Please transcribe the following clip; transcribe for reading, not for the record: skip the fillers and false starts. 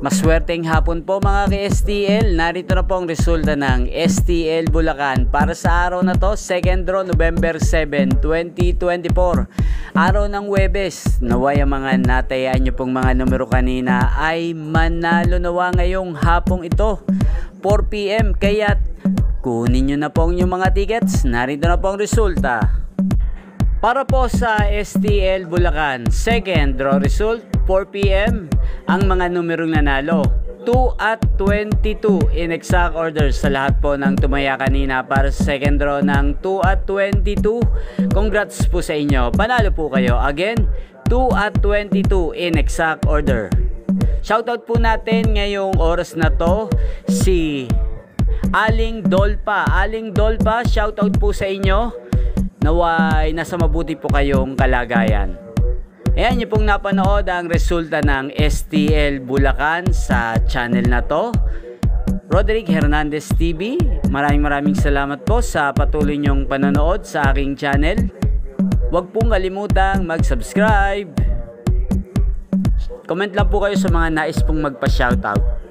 Maswerteng hapon po mga ka-STL. Narito na po ang resulta ng STL Bulacan para sa araw na to, 2nd draw, November 7, 2024. Araw ng Huwebes. Naway ang mga natayaan nyo pong mga numero kanina ay manalo nawa ngayong hapong ito, 4 PM. Kaya kunin nyo na po ang inyong mga tickets. Narito na po ang resulta. Para po sa STL Bulacan, 2nd draw result, 4 PM, ang mga numerong nanalo, 2 at 22 in exact order sa lahat po ng tumaya kanina para sa 2nd draw ng 2 at 22. Congrats po sa inyo, panalo po kayo. Again, 2 at 22 in exact order. Shoutout po natin ngayong oras na to si Aling Dolpa. Aling Dolpa, shoutout po sa inyo. Naway nasa mabuti po kayong kalagayan. Ayan nyo pong napanood ang resulta ng STL Bulacan sa channel na to, Roderick Hernandez TV. Maraming salamat po sa patuloy nyong panonood sa aking channel. Huwag pong kalimutang mag-subscribe. Comment lang po kayo sa mga nais pong magpa-shoutout.